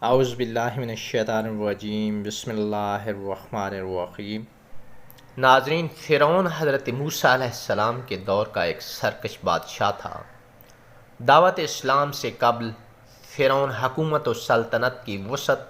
اعوذ باللہ من الشیطان الرجیم، بسم اللہ الرحمن الرحیم۔ ناظرین، فرعون حضرت موسیٰ علیہ السلام کے دور کا ایک سرکش بادشاہ تھا۔ دعوت اسلام سے قبل فرعون حکومت و سلطنت کی وسعت،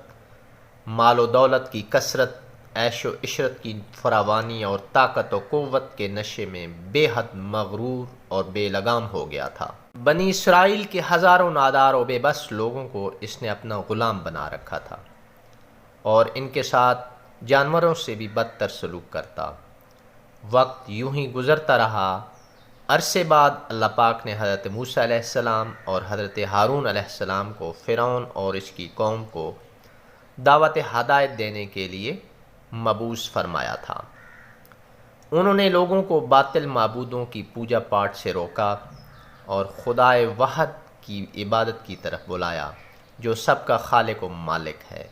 مال و دولت کی کثرت، عیش و عشرت کی فراوانی اور طاقت و قوت کے نشے میں بے حد مغرور اور بے لگام ہو گیا تھا۔ بنی اسرائیل کے ہزاروں نادار و بے بس لوگوں کو اس نے اپنا غلام بنا رکھا تھا اور ان کے ساتھ جانوروں سے بھی بدتر سلوک کرتا۔ وقت یوں ہی گزرتا رہا۔ عرصے بعد اللہ پاک نے حضرت موسیٰ علیہ السلام اور حضرت ہارون علیہ السلام کو فرعون اور اس کی قوم کو دعوت ہدایت دینے کے لیے مبعوث فرمایا تھا۔ انہوں نے لوگوں کو باطل معبودوں کی پوجا پاٹ سے روکا اور خدائے وحد کی عبادت کی طرف بلایا جو سب کا خالق و مالک ہے،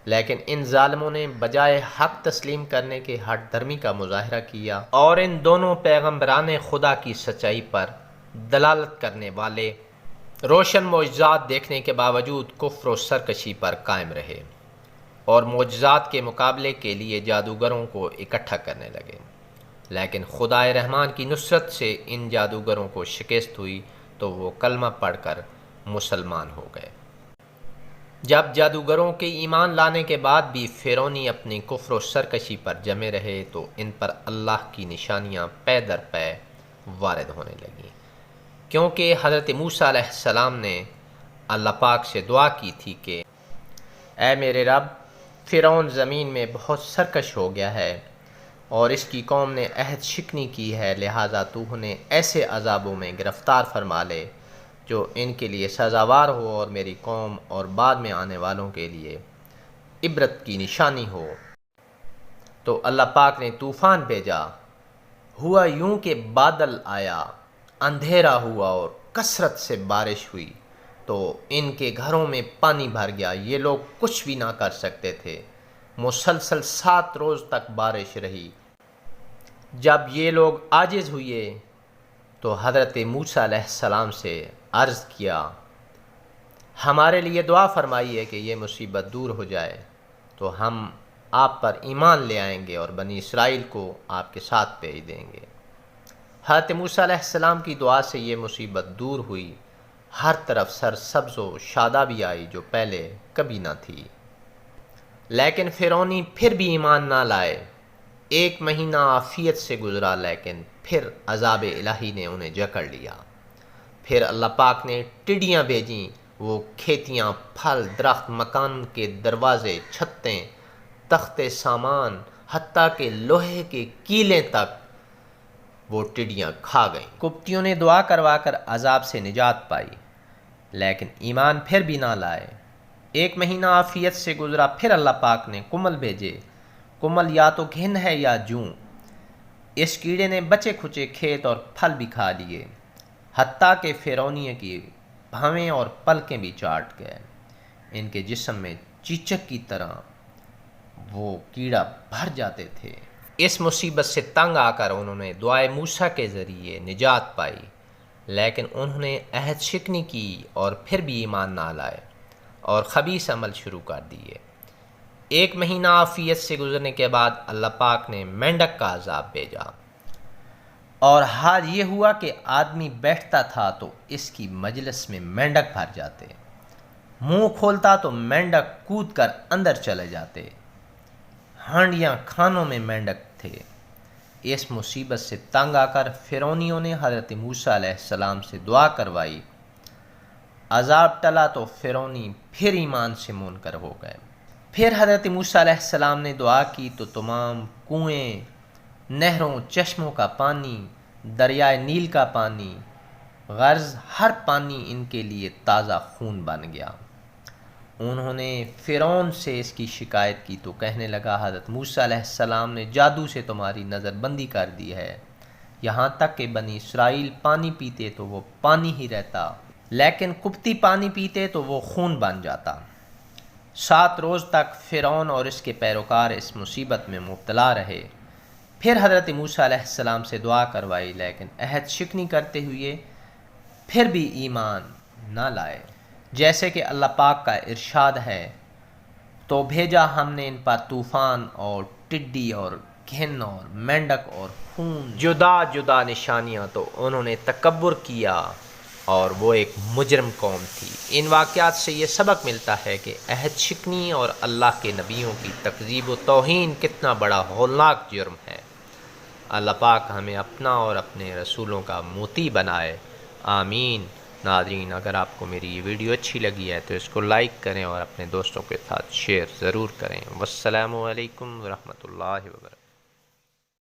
لیکن ان ظالموں نے بجائے حق تسلیم کرنے کے ہٹ دھرمی کا مظاہرہ کیا اور ان دونوں پیغمبران خدا کی سچائی پر دلالت کرنے والے روشن معجزات دیکھنے کے باوجود کفر و سرکشی پر قائم رہے اور معجزات کے مقابلے کے لیے جادوگروں کو اکٹھا کرنے لگے، لیکن خدائے رحمان کی نصرت سے ان جادوگروں کو شکست ہوئی تو وہ کلمہ پڑھ کر مسلمان ہو گئے۔ جب جادوگروں کے ایمان لانے کے بعد بھی فرعونی اپنی کفر و سرکشی پر جمے رہے تو ان پر اللہ کی نشانیاں پے در پے وارد ہونے لگیں، کیونکہ حضرت موسیٰ علیہ السلام نے اللہ پاک سے دعا کی تھی کہ اے میرے رب، فرعون زمین میں بہت سرکش ہو گیا ہے اور اس کی قوم نے عہد شکنی کی ہے، لہٰذا تو انہیں ایسے عذابوں میں گرفتار فرما لے جو ان کے لیے سزاوار ہو اور میری قوم اور بعد میں آنے والوں کے لیے عبرت کی نشانی ہو۔ تو اللہ پاک نے طوفان بھیجا۔ ہوا یوں کہ بادل آیا، اندھیرا ہوا اور کثرت سے بارش ہوئی تو ان کے گھروں میں پانی بھر گیا۔ یہ لوگ کچھ بھی نہ کر سکتے تھے۔ مسلسل 7 روز تک بارش رہی۔ جب یہ لوگ عاجز ہوئے تو حضرت موسیٰ علیہ السلام سے عرض کیا، ہمارے لیے دعا فرمائیے کہ یہ مصیبت دور ہو جائے تو ہم آپ پر ایمان لے آئیں گے اور بنی اسرائیل کو آپ کے ساتھ بھیج دیں گے۔ حضرت موسیٰ علیہ السلام کی دعا سے یہ مصیبت دور ہوئی۔ ہر طرف سرسبز و شادابی آئی جو پہلے کبھی نہ تھی، لیکن فرعونی پھر بھی ایمان نہ لائے۔ 1 مہینہ عافیت سے گزرا، لیکن پھر عذاب الہی نے انہیں جکڑ لیا۔ پھر اللہ پاک نے ٹڈیاں بھیجیں، وہ کھیتیاں، پھل، درخت، مکان کے دروازے، چھتیں، تختے سامان، حتیٰ کہ لوہے کے کیلیں تک وہ ٹڈیاں کھا گئیں۔ قبطیوں نے دعا کروا کر عذاب سے نجات پائی، لیکن ایمان پھر بھی نہ لائے۔ 1 مہینہ عافیت سے گزرا، پھر اللہ پاک نے کمل بھیجے۔ کمل یا تو گھن ہے یا جوں۔ اس کیڑے نے بچے کھچے کھیت اور پھل بھی کھا لیے، حتیٰ کہ فرعونیہ کی بھویں اور پلکیں بھی چاٹ گئے۔ ان کے جسم میں چیچک کی طرح وہ کیڑا بھر جاتے تھے۔ اس مصیبت سے تنگ آ کر انہوں نے دعائے موسیٰ کے ذریعے نجات پائی، لیکن انہوں نے عہد شکنی کی اور پھر بھی ایمان نہ لائے اور خبیث عمل شروع کر دیے۔ 1 مہینہ عافیت سے گزرنے کے بعد اللہ پاک نے مینڈک کا عذاب بھیجا، اور حال یہ ہوا کہ آدمی بیٹھتا تھا تو اس کی مجلس میں مینڈک بھر جاتے، منہ کھولتا تو مینڈک کود کر اندر چلے جاتے، ہانڈیاں کھانوں میں مینڈک تھے۔ اس مصیبت سے تنگ آ کر فرعونیوں نے حضرت موسیٰ علیہ السلام سے دعا کروائی۔ عذاب ٹلا تو فرعونی پھر ایمان سے منکر ہو گئے۔ پھر حضرت موسیٰ علیہ السلام نے دعا کی تو تمام کنویں، نہروں، چشموں کا پانی، دریائے نیل کا پانی، غرض ہر پانی ان کے لیے تازہ خون بن گیا۔ انہوں نے فرعون سے اس کی شکایت کی تو کہنے لگا، حضرت موسیٰ علیہ السلام نے جادو سے تمہاری نظر بندی کر دی ہے، یہاں تک کہ بنی اسرائیل پانی پیتے تو وہ پانی ہی رہتا، لیکن قبطی پانی پیتے تو وہ خون بن جاتا۔ 7 روز تک فرعون اور اس کے پیروکار اس مصیبت میں مبتلا رہے۔ پھر حضرت موسیٰ علیہ السلام سے دعا کروائی، لیکن عہد شکنی کرتے ہوئے پھر بھی ایمان نہ لائے۔ جیسے کہ اللہ پاک کا ارشاد ہے، تو بھیجا ہم نے ان پر طوفان اور ٹڈی اور گھن اور مینڈک اور خون، جدا جدا نشانیاں، تو انہوں نے تکبر کیا اور وہ ایک مجرم قوم تھی۔ ان واقعات سے یہ سبق ملتا ہے کہ عہد شکنی اور اللہ کے نبیوں کی تکذیب و توہین کتنا بڑا ہولناک جرم ہے۔ اللہ پاک ہمیں اپنا اور اپنے رسولوں کا موتی بنائے، آمین۔ ناظرین، اگر آپ کو میری یہ ویڈیو اچھی لگی ہے تو اس کو لائک کریں اور اپنے دوستوں کے ساتھ شیئر ضرور کریں۔ والسلام علیکم ورحمۃ اللہ وبرکاتہ۔